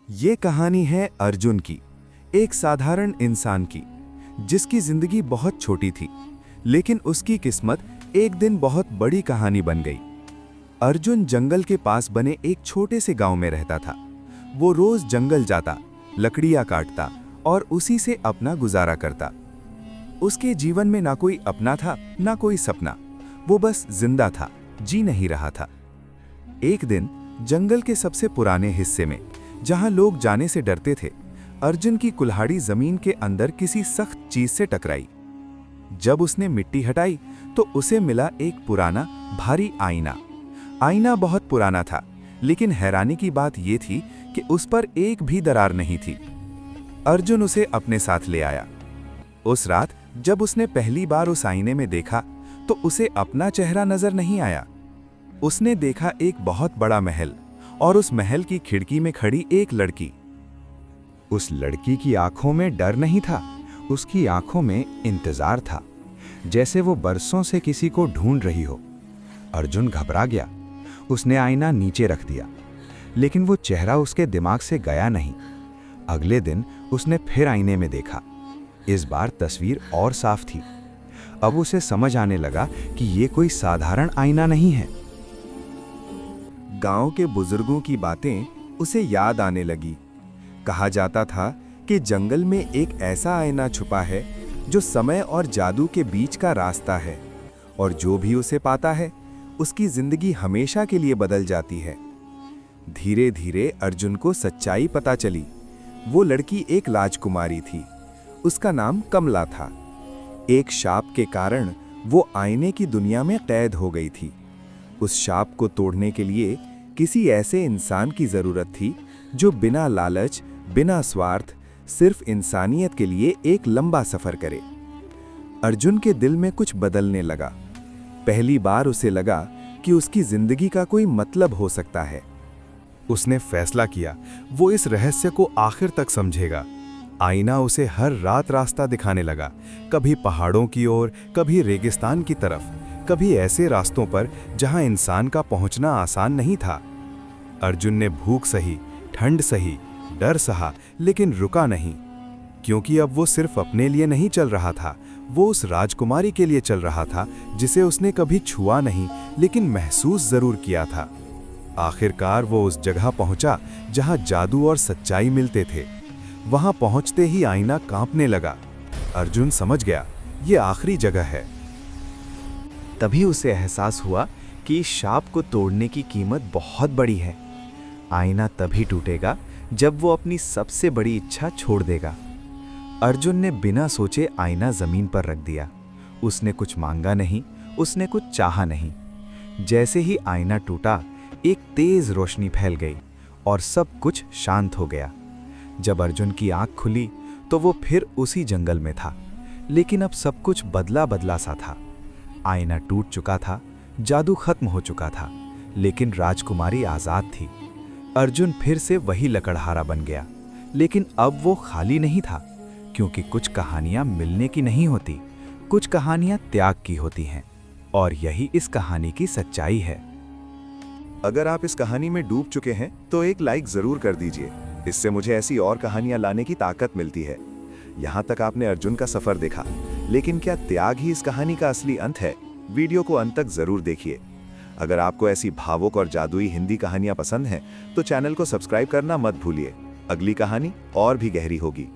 ये कहानी है अर्जुन की, एक साधारण इंसान की, जिसकी जिंदगी बहुत छोटी थी, लेकिन उसकी किस्मत एक दिन बहुत बड़ी कहानी बन गई। अर्जुन जंगल के पास बने एक छोटे से गांव में रहता था। वो रोज जंगल जाता, लकड़ियां काटता और उसी से अपना गुजारा करता। उसके जीवन में ना कोई अपना था, ना कोई सपना। वो बस जिंदा था, जी नहीं रहा था। एक दिन जंगल के सबसे पुराने हिस्से में, जहां लोग जाने से डरते थे, अर्जुन की कुल्हाड़ी जमीन के अंदर किसी सख्त चीज से टकराई। जब उसने मिट्टी हटाई तो उसे मिला एक पुराना भारी आईना। आईना बहुत पुराना था, लेकिन हैरानी की बात यह थी कि उस पर एक भी दरार नहीं थी। अर्जुन उसे अपने साथ ले आया। उस रात जब उसने पहली बार उस आईने में देखा तो उसे अपना चेहरा नजर नहीं आया। उसने देखा एक बहुत बड़ा महल, और उस महल की खिड़की में खड़ी एक लड़की। उस लड़की की आंखों में डर नहीं था, उसकी आंखों में इंतजार था, जैसे वो बरसों से किसी को ढूंढ रही हो। अर्जुन घबरा गया। उसने आईना नीचे रख दिया, लेकिन वो चेहरा उसके दिमाग से गया नहीं। अगले दिन उसने फिर आईने में देखा। इस बार तस्वीर और साफ थी। अब उसे समझ आने लगा कि ये कोई साधारण आईना नहीं है। गांव के बुजुर्गों की बातें उसे याद आने लगी। कहा जाता था कि जंगल में एक ऐसा आईना छुपा है जो समय और जादू के बीच का रास्ता है, और जो भी उसे पाता है उसकी जिंदगी हमेशा के लिए बदल जाती है। धीरे धीरे अर्जुन को सच्चाई पता चली। वो लड़की एक राजकुमारी थी। उसका नाम कमला था। एक शाप के कारण वो आईने की दुनिया में कैद हो गई थी। उस शाप को तोड़ने के लिए किसी ऐसे इंसान की जरूरत थी जो बिना लालच, बिना स्वार्थ, सिर्फ इंसानियत के लिए एक लंबा सफर करे। अर्जुन के दिल में कुछ बदलने लगा। पहली बार उसे लगा कि उसकी जिंदगी का कोई मतलब हो सकता है। उसने फैसला किया वो इस रहस्य को आखिर तक समझेगा। आईना उसे हर रात रास्ता दिखाने लगा, कभी पहाड़ों की ओर, कभी रेगिस्तान की तरफ, कभी ऐसे रास्तों पर जहां इंसान का पहुंचना आसान नहीं था। अर्जुन ने भूख सही, ठंड सही, डर सहा, लेकिन रुका नहीं, क्योंकि अब वो सिर्फ अपने लिए नहीं चल रहा था, वो उस राजकुमारी के लिए चल रहा था जिसे उसने कभी छुआ नहीं, लेकिन महसूस जरूर किया था। आखिरकार वो उस जगह पहुंचा जहां जादू और सच्चाई मिलते थे। वहां पहुंचते ही आईना कांपने लगा। अर्जुन समझ गया ये आखिरी जगह है। तभी उसे एहसास हुआ कि इस शाप को तोड़ने की कीमत बहुत बड़ी है। आईना तभी टूटेगा जब वो अपनी सबसे बड़ी इच्छा छोड़ देगा। अर्जुन ने बिना सोचे आईना जमीन पर रख दिया। उसने कुछ मांगा नहीं, उसने कुछ चाहा नहीं। जैसे ही आईना टूटा, एक तेज रोशनी फैल गई और सब कुछ शांत हो गया। जब अर्जुन की आंख खुली तो वो फिर उसी जंगल में था, लेकिन अब सब कुछ बदला बदला सा था। आईना टूट चुका था, जादू खत्म हो चुका था, लेकिन राजकुमारी आजाद थी। अर्जुन फिर से वही लकड़हारा बन गया, लेकिन अब वो खाली नहीं था, क्योंकि कुछ कहानियां मिलने की नहीं होती, कुछ कहानियां त्याग की होती हैं, और यही इस कहानी की सच्चाई है। अगर आप इस कहानी में डूब चुके हैं तो एक लाइक जरूर कर दीजिए। इससे मुझे ऐसी और कहानियां लाने की ताकत मिलती है। यहाँ तक आपने अर्जुन का सफर देखा, लेकिन क्या त्याग ही इस कहानी का असली अंत है? वीडियो को अंत तक जरूर देखिए। अगर आपको ऐसी भावुक और जादुई हिंदी कहानियां पसंद हैं तो चैनल को सब्सक्राइब करना मत भूलिए। अगली कहानी और भी गहरी होगी।